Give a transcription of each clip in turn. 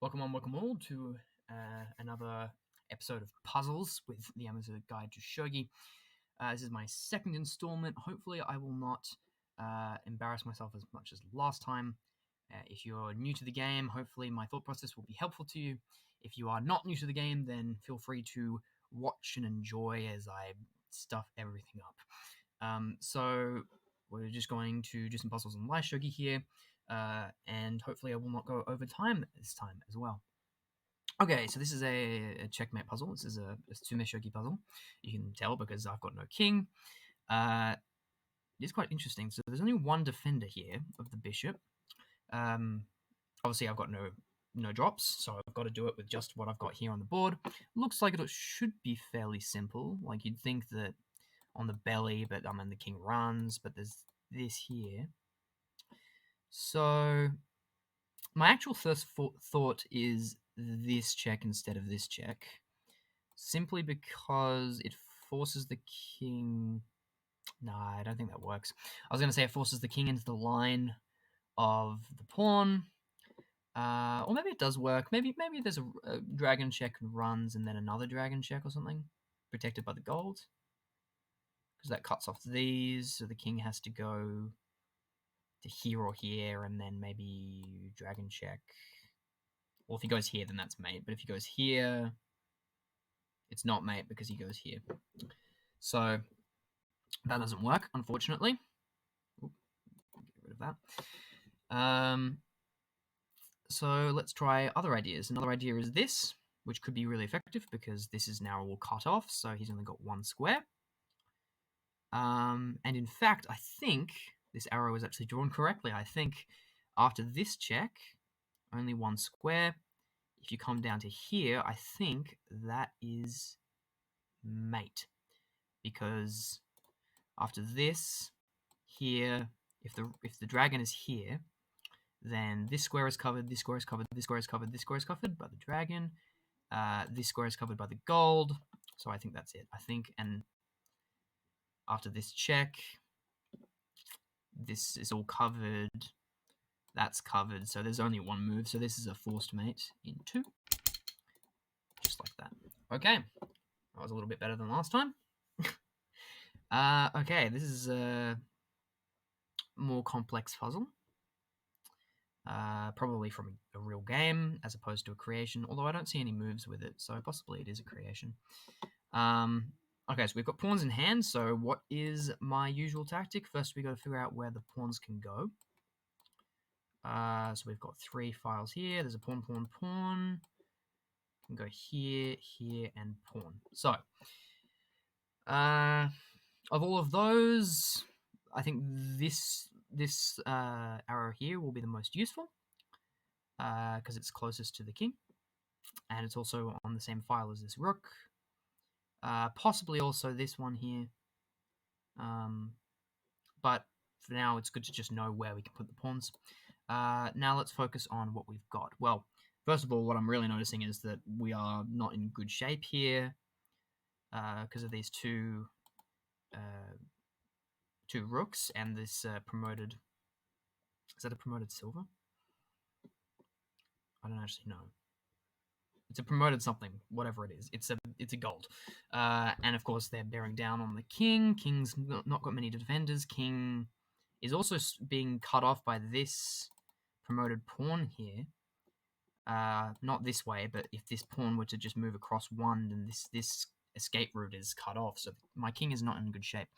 Welcome all to another episode of Puzzles with the Amazon Guide to Shogi. This is my second installment. Hopefully I will not embarrass myself as much as last time. If you're new to the game, hopefully my thought process will be helpful to you. If you are not new to the game, then feel free to watch and enjoy as I stuff everything up. So we're just going to do some puzzles on Live Shogi here. And hopefully I will not go over time this time as well. Okay, so this is a checkmate puzzle. This is a Tsume Shogi puzzle. You can tell because I've got no king. It is quite interesting. So there's only one defender here of the bishop. Obviously I've got no drops, so I've got to do it with just what I've got here on the board. Looks like it should be fairly simple. Like you'd think that on the belly, but the king runs, but there's this here. So my actual first thought is this check instead of this check, simply because it forces the king. Nah, I don't think that works. I was going to say it forces the king into the line of the pawn, or maybe it does work. Maybe there's a dragon check runs and then another dragon check or something, protected by the gold, because that cuts off these, so the king has to go to here or here, and then maybe dragon check. Well, if he goes here, then that's mate. But if he goes here, it's not mate because he goes here. So that doesn't work, unfortunately. Oop, get rid of that. So let's try other ideas. Another idea is this, which could be really effective because this is now all cut off, so he's only got one square. And in fact, I think this arrow is actually drawn correctly. I think after this check, only one square. If you come down to here, I think that is mate. Because after this, here, if the dragon is here, then this square is covered, this square is covered, this square is covered, this square is covered by the dragon. This square is covered by the gold. So I think that's it. I think, and after this check, this is all covered. That's covered, so there's only one move. So this is a forced mate in 2. Just like that. Okay. That was a little bit better than last time. Okay, this is a more complex puzzle. Probably from a real game as opposed to a creation, although I don't see any moves with it, so possibly it is a creation. Okay, so we've got pawns in hand, so what is my usual tactic? First, we've got to figure out where the pawns can go. So we've got 3 files here. There's a pawn, pawn, pawn. Can go here, here, and pawn. So, of all of those, I think this arrow here will be the most useful because it's closest to the king, and it's also on the same file as this rook. Possibly also this one here, but for now it's good to just know where we can put the pawns. Now let's focus on what we've got. Well, first of all, what I'm really noticing is that we are not in good shape here because of these two rooks and this promoted. Is that a promoted silver? I don't actually know. It's a promoted something, whatever it is. It's a gold, and of course they're bearing down on the king. King's not got many defenders. King is also being cut off by this promoted pawn here. Not this way, but if this pawn were to just move across one, then this escape route is cut off. So my king is not in good shape.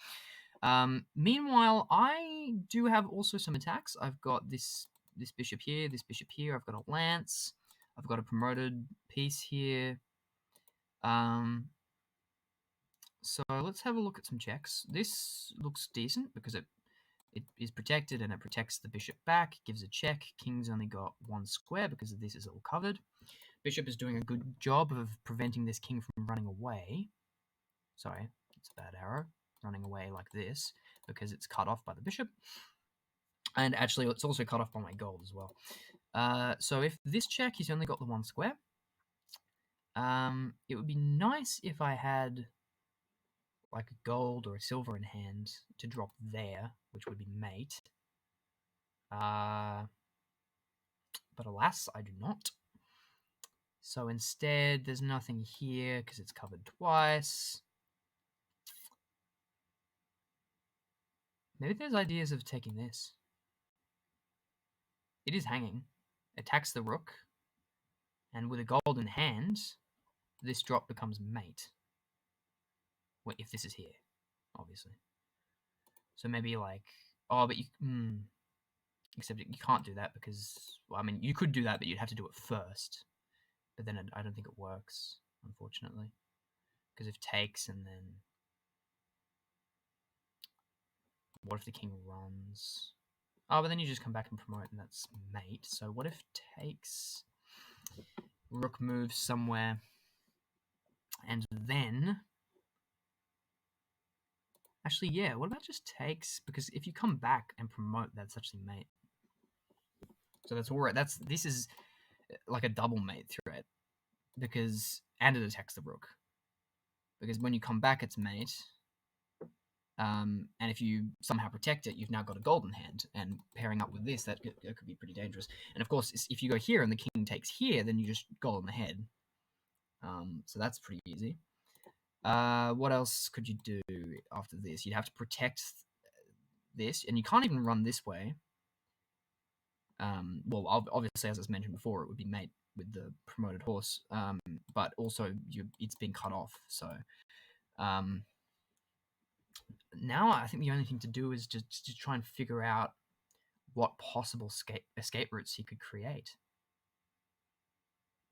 Meanwhile, I do have also some attacks. I've got this bishop here, this bishop here. I've got a lance. I've got a promoted piece here. So let's have a look at some checks. This looks decent because it is protected and it protects the bishop back. It gives a check. King's only got 1 square because this is all covered. Bishop is doing a good job of preventing this king from running away. Sorry, it's a bad arrow. Running away like this because it's cut off by the bishop. And actually, it's also cut off by my gold as well. So if this check, he's only got the 1 square. It would be nice if I had like a gold or a silver in hand to drop there, which would be mate. But alas, I do not. So instead, there's nothing here because it's covered twice. Maybe there's ideas of taking this. It is hanging. Attacks the rook. And with a golden hand, this drop becomes mate. Well, if this is here, obviously. So maybe like... Oh, but you... except you can't do that because... Well, I mean, you could do that, but you'd have to do it first. But then I don't think it works, unfortunately. Because if takes and then... What if the king runs? Oh, but then you just come back and promote, and that's mate. So what if takes... Rook moves somewhere, and then... Actually, yeah, what about just takes? Because if you come back and promote, that's actually mate. So that's all right. This is like a double mate threat. Because... And it attacks the rook. Because when you come back, it's mate. And if you somehow protect it, you've now got a golden hand. And pairing up with this, that could be pretty dangerous. And of course, if you go here and the king takes here, then you just go on the head. So that's pretty easy. What else could you do after this? You'd have to protect this, and you can't even run this way. Well, obviously, as I mentioned before, it would be mate with the promoted horse. But also, it's been cut off. So, now I think the only thing to do is just to try and figure out what possible escape routes he could create.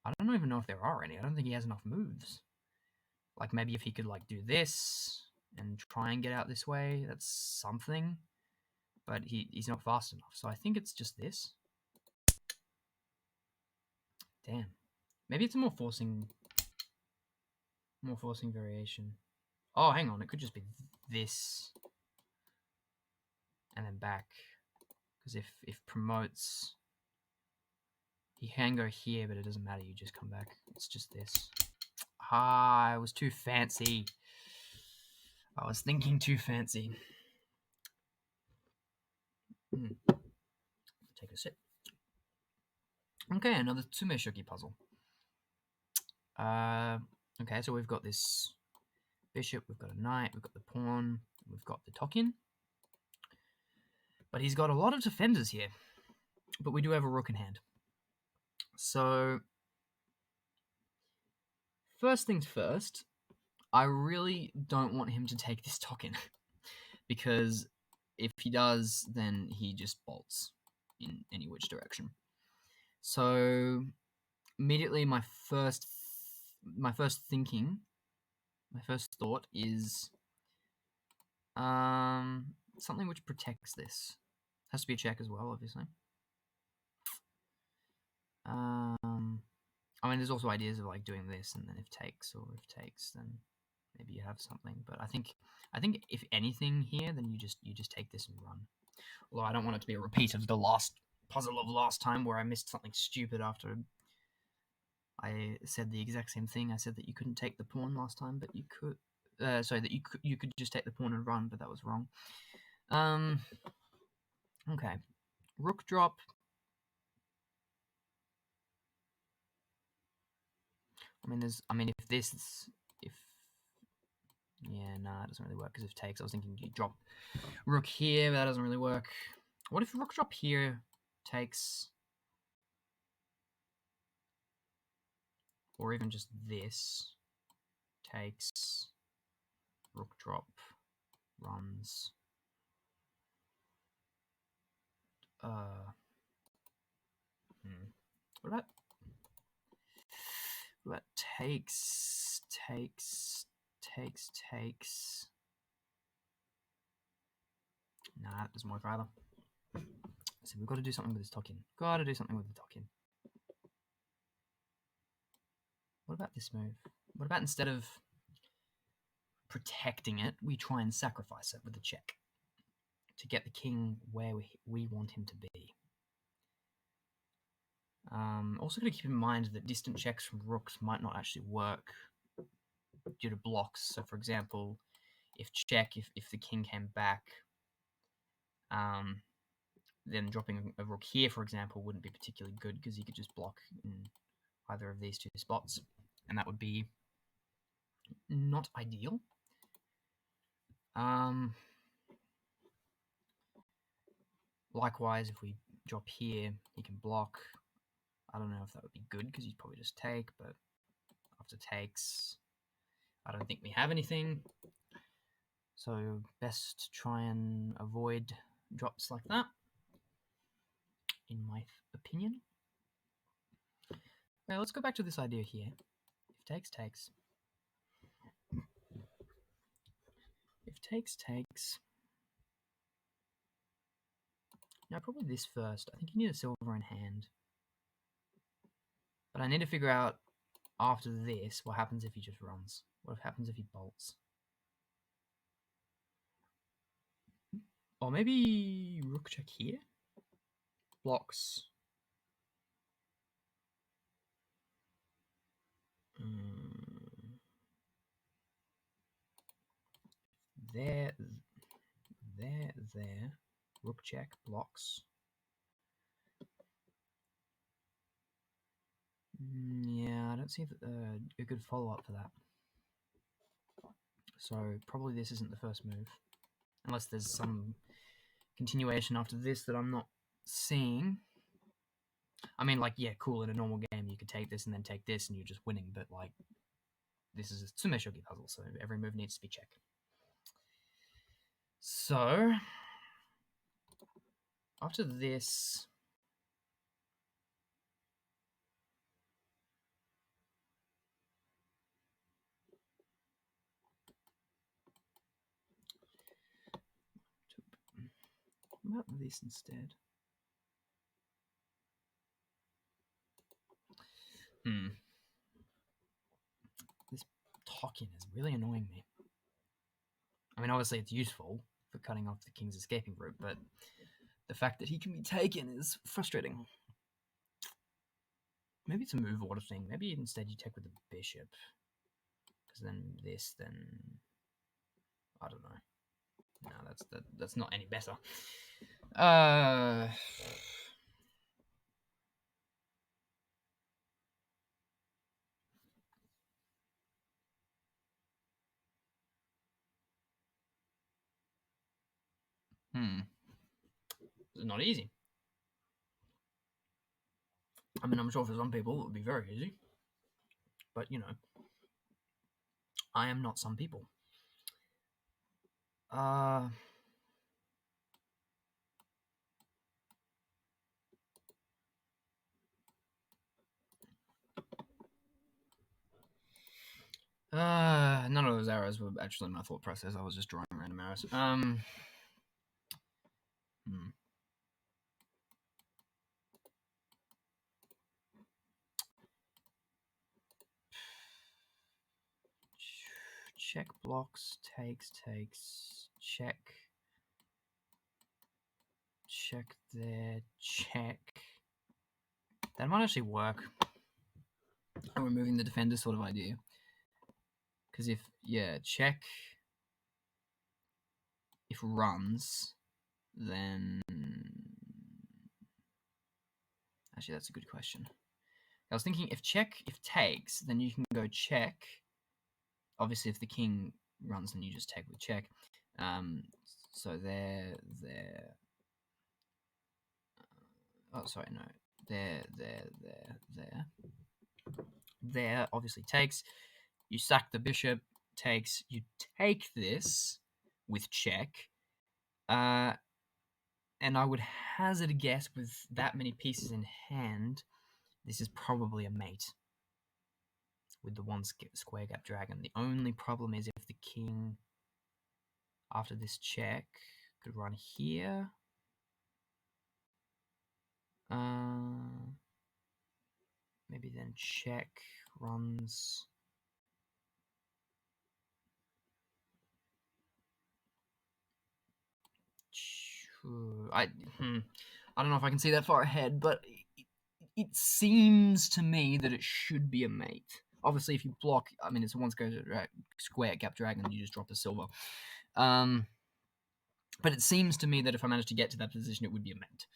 I don't even know if there are any. I don't think he has enough moves. Like maybe if he could like do this and try and get out this way, that's something. But he's not fast enough. So I think it's just this. Damn. Maybe it's a more forcing variation. Oh, hang on. It could just be this. And then back. Because if promotes... He can go here, but it doesn't matter. You just come back. It's just this. Ah, it was too fancy. I was thinking too fancy. Take a sip. Okay, another Tsume Shogi puzzle. Okay, so we've got this bishop, we've got a knight, we've got the pawn, we've got the tokin. But he's got a lot of defenders here. But we do have a rook in hand. So, first things first, I really don't want him to take this tokin. Because if he does, then he just bolts in any which direction. So, immediately my first thought is something which protects this. Has to be a check as well, obviously. I mean, there's also ideas of like doing this, and then if takes, then maybe you have something. But I think if anything here, then you just take this and run. Although I don't want it to be a repeat of the last puzzle of last time where I missed something stupid after I said the exact same thing. I said that you couldn't take the pawn last time, but you could. Sorry, that you could just take the pawn and run, but that was wrong. Okay, rook drop. Yeah, nah, it doesn't really work because if takes, I was thinking you drop rook here, but that doesn't really work. What if rook drop here takes, or even just this takes, rook drop runs. What about takes? Nah, that doesn't work either. So we've got to do something with this tokin. Got to do something with the tokin. What about this move? What about instead of protecting it, we try and sacrifice it with a check to get the king where we want him to be. Also got to keep in mind that distant checks from rooks might not actually work due to blocks. So for example, if the king came back, then dropping a rook here, for example, wouldn't be particularly good because he could just block either of these two spots, and that would be not ideal. Likewise, if we drop here, he can block. I don't know if that would be good because he'd probably just take, but after takes, I don't think we have anything. So best try and avoid drops like that, in my opinion. Now let's go back to this idea here. If takes, takes. If takes, takes. Now probably this first. I think you need a silver in hand. But I need to figure out after this what happens if he just runs. What happens if he bolts? Or maybe rook check here? Blocks. There. Rook check, blocks. Yeah, I don't see a good follow-up for that. So probably this isn't the first move. Unless there's some continuation after this that I'm not seeing. I mean, like, yeah, cool, in a normal game you could take this and then take this and you're just winning, but, like, this is a Shogi puzzle, so every move needs to be check. So, after this... What about this instead? This Tokin is really annoying me. I mean, obviously it's useful for cutting off the king's escaping route, but the fact that he can be taken is frustrating. Maybe it's a move order thing. Maybe instead you take with the bishop. Because then this, then... I don't know. No, that's not any better. It's not easy. I mean, I'm sure for some people it would be very easy. But, you know, I am not some people. None of those arrows were actually my thought process. I was just drawing random arrows. Check blocks, takes, check. Check there, check. That might actually work. Removing the defender sort of idea. Because if, yeah, check. If runs, then... Actually, that's a good question. I was thinking if takes, then you can go check. Obviously, if the king runs, then you just take with check. So there. Oh, sorry, no. There. There, obviously takes. You sack the bishop, takes. You take this with check. And I would hazard a guess with that many pieces in hand, this is probably a mate with the one square gap dragon. The only problem is if the king, after this check, could run here. Maybe then check, runs. I don't know if I can see that far ahead, but it seems to me that it should be a mate. Obviously, if you block, I mean, it's a one square gap dragon, you just drop a silver. But it seems to me that if I managed to get to that position, it would be a mate.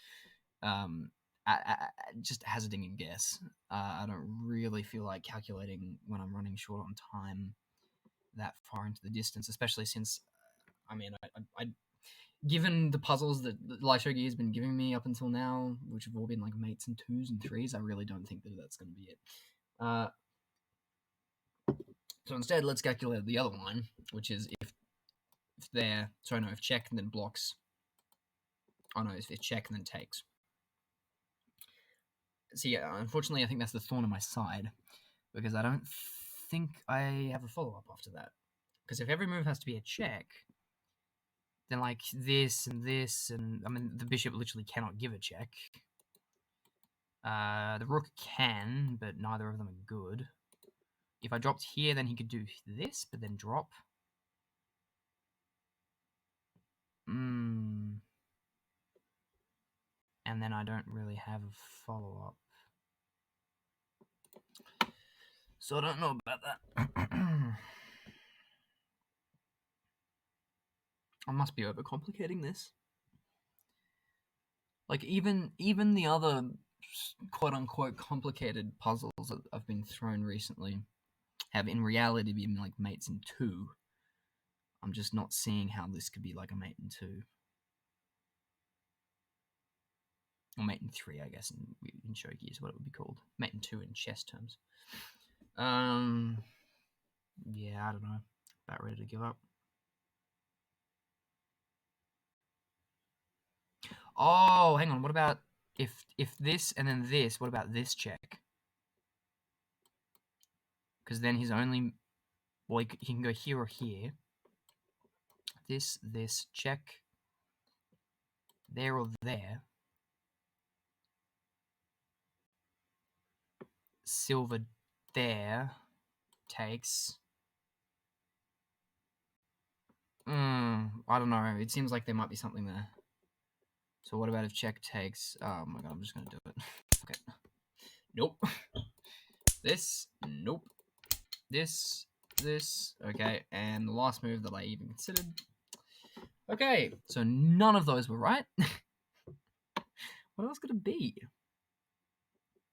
just hazarding a guess. I don't really feel like calculating when I'm running short on time that far into the distance, especially since, I mean, I given the puzzles that Light Shogi has been giving me up until now, which have all been like mates and 2s and 3s, I really don't think that that's going to be it. So instead, let's calculate the other line, which is if check and then blocks. Oh no, if check and then takes. So yeah, unfortunately, I think that's the thorn in my side, because I don't think I have a follow-up after that. Because if every move has to be a check, then like this, and I mean, the bishop literally cannot give a check. The rook can, but neither of them are good. If I dropped here, then he could do this, but then drop. And then I don't really have a follow-up. So I don't know about that. I must be overcomplicating this. Like, even the other quote-unquote complicated puzzles that I've been thrown recently have in reality been like mates in 2. I'm just not seeing how this could be like a mate in 2. Or mate in 3, I guess, in Shogi is what it would be called. Mate in 2 in chess terms. Yeah, I don't know. About ready to give up. Oh, hang on. What about if this and then this? What about this check? Because then he's only... Well, he can go here or here. This, check. There or there. Silver there. Takes. I don't know. It seems like there might be something there. So what about if check takes... Oh my god, I'm just going to do it. Okay. Nope. This. Nope. This. Okay. And the last move that I even considered. Okay. So none of those were right. What else could it be?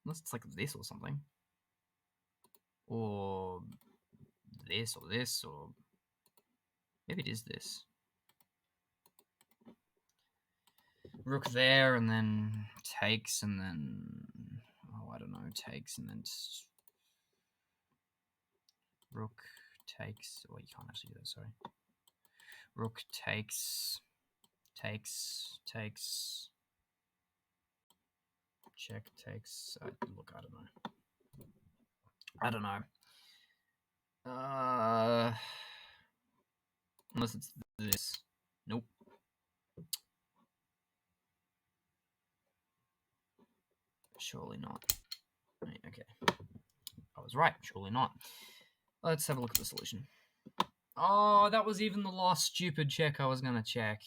Unless it's like this or something. Or this or this or... Maybe it is this. Rook there and then takes and then... Oh, I don't know. Takes and then... Rook takes... Oh, you can't actually do that, sorry. Rook takes... Takes... Check takes... look, I don't know. Unless it's this. Nope. Surely not. Okay. I was right. Surely not. Let's have a look at the solution. Oh, that was even the last stupid check I was going to check.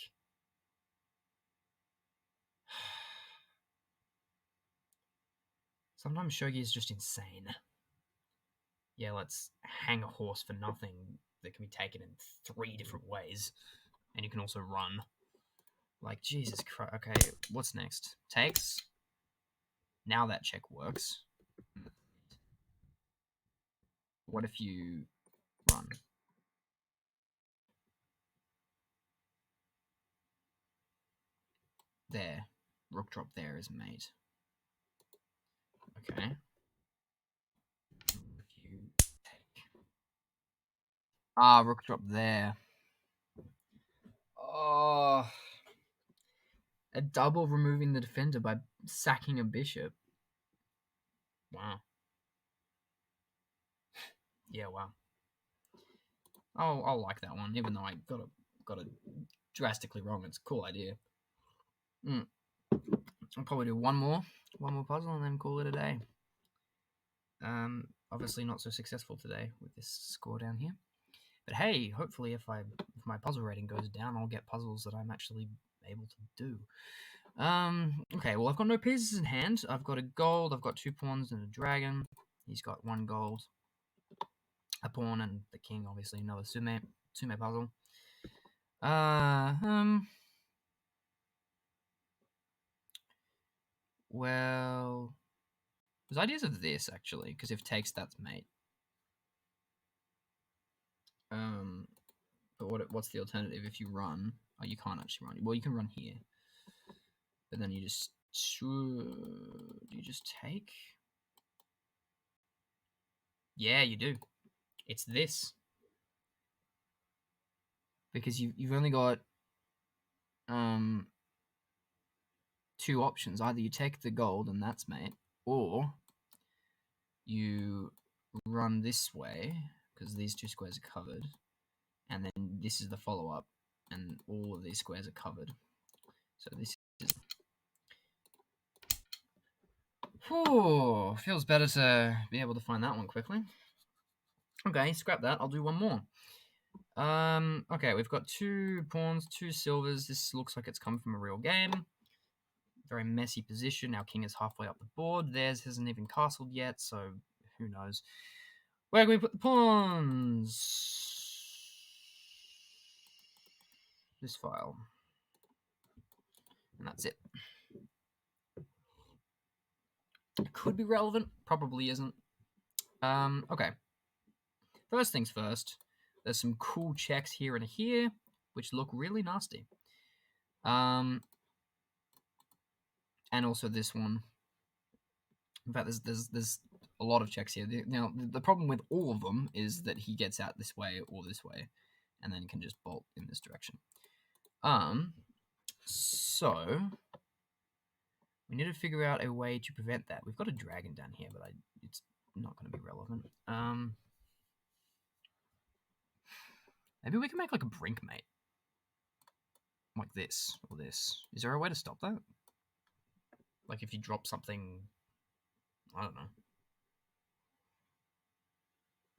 Sometimes Shogi is just insane. Yeah, let's hang a horse for nothing that can be taken in 3 different ways. And you can also run. Like, Jesus Christ. Okay, what's next? Takes. Now that check works. What if you run? There. Rook drop there is made. Okay. You take. Ah, rook drop there. Oh. A double removing the defender by sacking a bishop. Wow. Yeah, wow. Oh, I'll like that one, even though I got it drastically wrong. It's a cool idea. I'll probably do one more puzzle and then call it a day. Obviously not so successful today with this score down here. But hey, hopefully if my puzzle rating goes down, I'll get puzzles that I'm actually able to do. Okay, well I've got no pieces in hand. I've got a gold, I've got 2 pawns and a dragon. He's got 1 gold, a pawn, and the king, obviously another sume puzzle. Well, there's ideas of this, actually, because if takes, that's mate. But what's the alternative if you run? Oh, you can't actually run. Well, you can run here. But then you just... Do you just take? Yeah, you do. It's this. Because you've only got two options. Either you take the gold and that's mate, or you run this way, because these two squares are covered, and then this is the follow-up, and all of these squares are covered. So this is... Whew, feels better to be able to find that one quickly. Okay, scrap that. I'll do one more. Okay, we've got 2 pawns, 2 silvers. This looks like it's come from a real game. Very messy position. Our king is halfway up the board. Theirs hasn't even castled yet, so who knows. Where can we put the pawns? This file. And that's it. It could be relevant. Probably isn't. Okay. First things first. There's some cool checks here and here, which look really nasty. And also this one. In fact, there's a lot of checks here. Now, the problem with all of them is that he gets out this way or this way, and then can just bolt in this direction. So we need to figure out a way to prevent that. We've got a dragon down here, but it's not going to be relevant. Maybe we can make like a brink mate, like this or this. Is there a way to stop that? Like if you drop something, I don't know.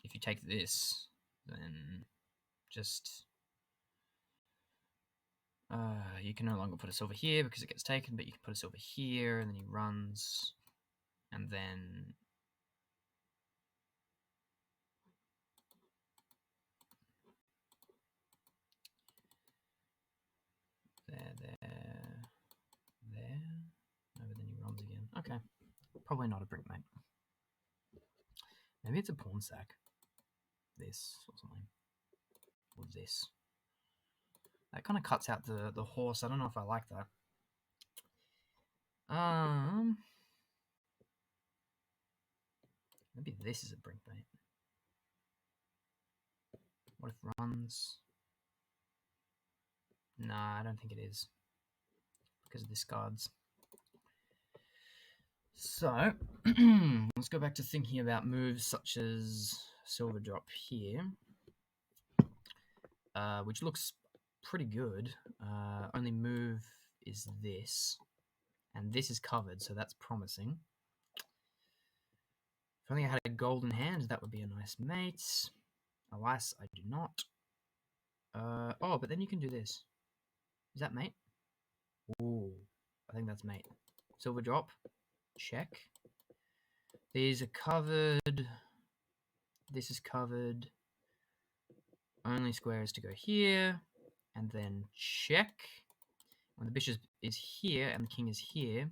If you take this, then just you can no longer put a silver here because it gets taken, but you can put a silver here, and then he runs, and then there. No, but then he runs again. Okay, probably not a brink mate. Maybe it's a pawn sack. This or something, or this. That kind of cuts out the horse. I don't know if I like that. Maybe this is a brink mate. What if runs? Nah, I don't think it is. Because of this cards. So, let's go back to thinking about moves such as silver drop here. Which looks pretty good. Only move is this. And this is covered, so that's promising. If only I had a golden hand, that would be a nice mate. Alas, I do not. Oh, but then you can do this. Is that mate? Ooh, I think that's mate. Silver drop. Check. These are covered. This is covered. Only square is to go here. And then check. When the bishop is here and the king is here,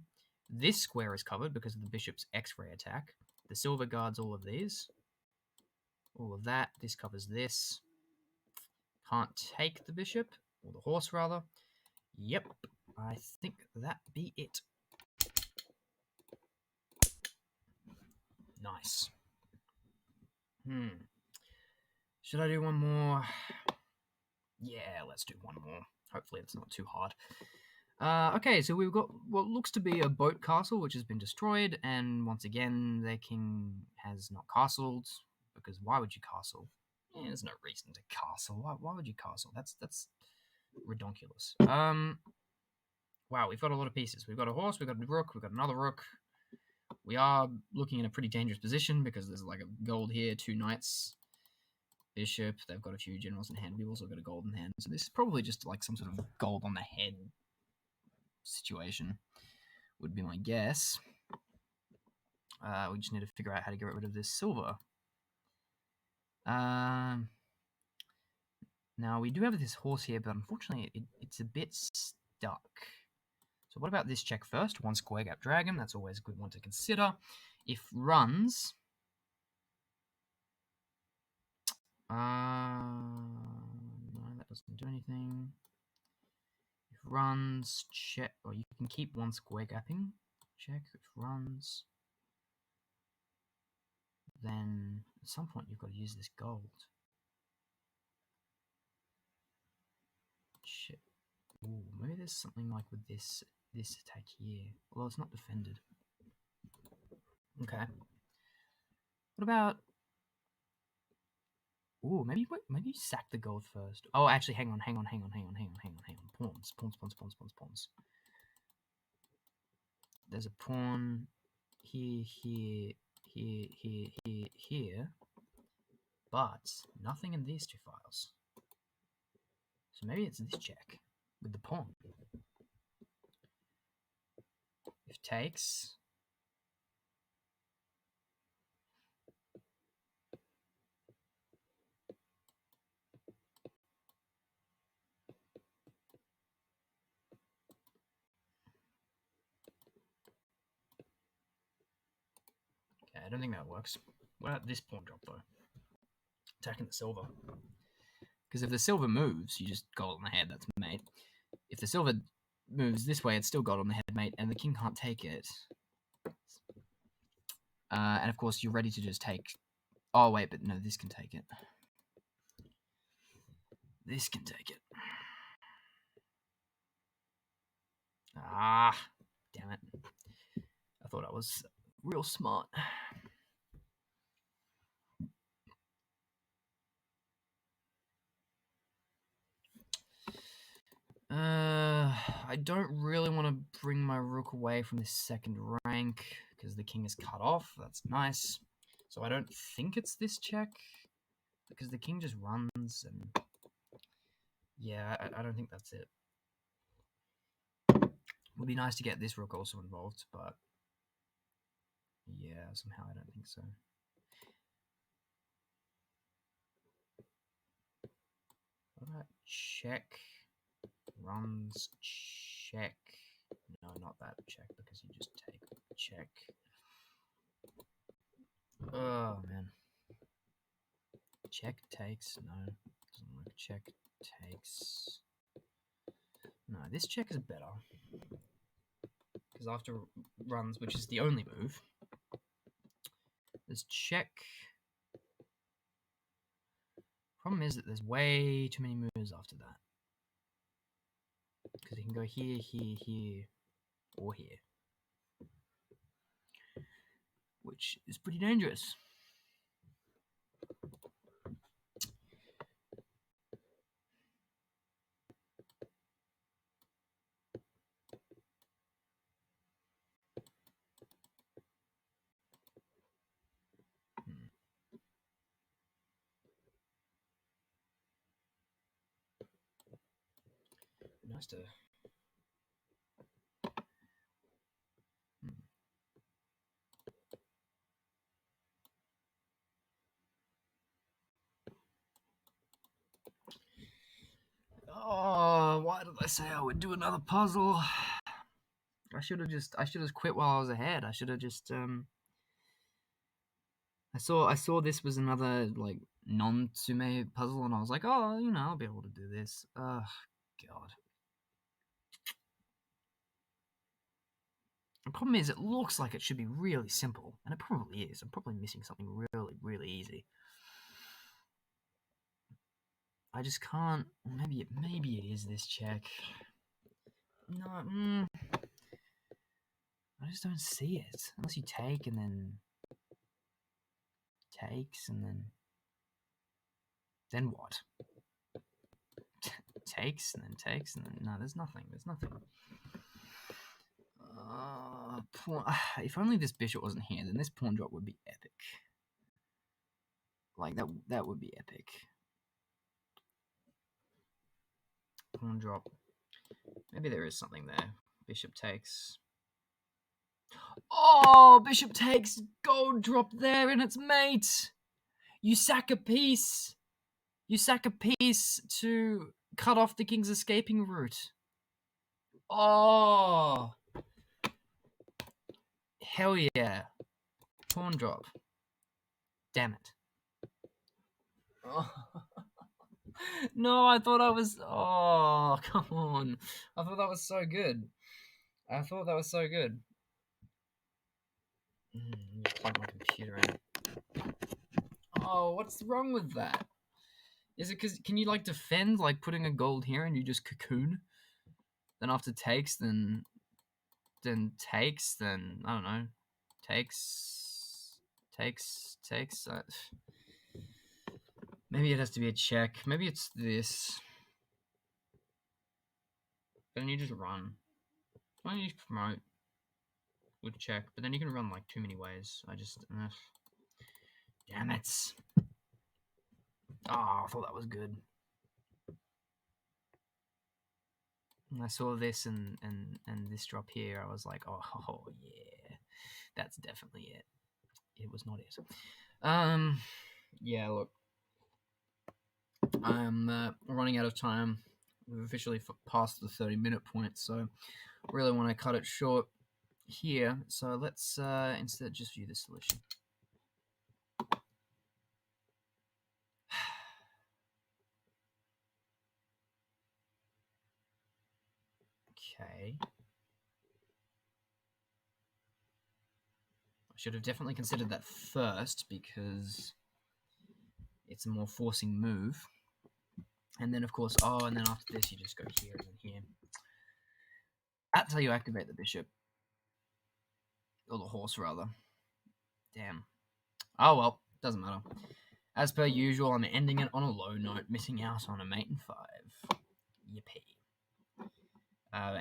this square is covered because of the bishop's X-ray attack. The silver guards all of these. All of that. This covers this. Can't take the bishop, or the horse rather. Yep, I think that be it. Nice. Should I do one more? Yeah, let's do one more. Hopefully it's not too hard. Okay, so we've got what looks to be a boat castle, which has been destroyed, and once again, their king has not castled, because why would you castle? Yeah, there's no reason to castle. Why would you castle? That's redonkulous. Wow, we've got a lot of pieces. We've got a horse, we've got a rook, we've got another rook. We are looking in a pretty dangerous position, because there's like a gold here, 2 knights, bishop, they've got a few generals in hand. We've also got a gold in hand, so this is probably just like some sort of gold on the head situation, would be my guess. We just need to figure out how to get rid of this silver. Now, we do have this horse here, but unfortunately it's a bit stuck. So So what about this check first? One square gap dragon. That's always a good one to consider. If runs... no, that doesn't do anything. If runs, check... Or you can keep one square gapping. Check. If runs... Then at some point you've got to use this gold. Shit. Ooh, maybe there's something like with this attack here. Although it's not defended. Okay. What about... Ooh, maybe sack the gold first. Oh, actually, hang on. Pawns. There's a pawn here, but nothing in these two files. So maybe it's this check with the pawn. If takes... I don't think that works. What about this pawn drop, though? Attacking the silver. Because if the silver moves, you just gold on the head, that's mate. If the silver moves this way, it's still gold on the head, mate, and the king can't take it. And of course, you're ready to just take... Oh, wait, but no, this can take it. This can take it. Ah, damn it. I thought I was real smart. I don't really want to bring my rook away from this second rank because the king is cut off. That's nice. So I don't think it's this check because the king just runs and... Yeah, I don't think that's it. It would be nice to get this rook also involved, but... Yeah, somehow I don't think so. What about check? Runs, check. No, not that check, because you just take check. Oh, man. Check takes. No, doesn't work. Check takes. No, this check is better. Because after runs, which is the only move, there's check. Problem is that there's way too many moves after that. Because he can go here, here, or here. Which is pretty dangerous. Nice to... Oh, why did I say I would do another puzzle? I should have quit while I was ahead. I should have just I saw this was another like non-Tsume puzzle and I was like, oh, you know, I'll be able to do this. Oh god. The problem is it looks like it should be really simple, and it probably is. I'm probably missing something really, really easy. I just can't. Maybe it is this check. No, I just don't see it. Unless you take and then takes and then what? Takes and then takes and then no. There's nothing. If only this bishop wasn't here, then this pawn drop would be epic. Like that would be epic. Pawn drop. Maybe there is something there. Bishop takes. Oh, bishop takes. Gold drop there, and it's mate. You sack a piece. You sack a piece to cut off the king's escaping route. Oh, hell yeah. Pawn drop. Damn it. Oh. No, I thought I was. Oh, come on. I thought that was so good. I thought that was so good. Plug my computer in. Oh, what's wrong with that? Is it because can you like defend like putting a gold here and you just cocoon? Then after takes, then takes, then I don't know, takes. Maybe it has to be a check. Maybe it's this. Then you just run. Why don't you just promote with check? But then you can run like too many ways. I just damn it. Oh, I thought that was good. And I saw this and this drop here. I was like, oh yeah, that's definitely it. It was not it. Yeah, look, I'm running out of time. We've officially passed the 30-minute point, so really want to cut it short here. So let's instead just view the solution. Okay. I should have definitely considered that first because it's a more forcing move. And then, of course, and then after this, you just go here and then here. That's how you activate the bishop. Or the horse, rather. Damn. Oh, well. Doesn't matter. As per usual, I'm ending it on a low note, missing out on a mate in 5. Yippee.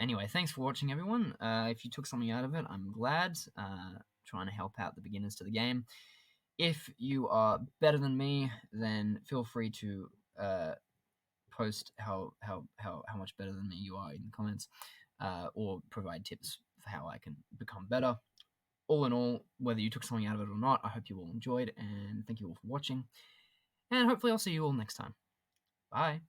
Anyway, thanks for watching, everyone. If you took something out of it, I'm glad. Trying to help out the beginners to the game. If you are better than me, then feel free to post how much better than me you are in the comments, or provide tips for how I can become better. All in all, whether you took something out of it or not, I hope you all enjoyed, and thank you all for watching. And hopefully I'll see you all next time. Bye.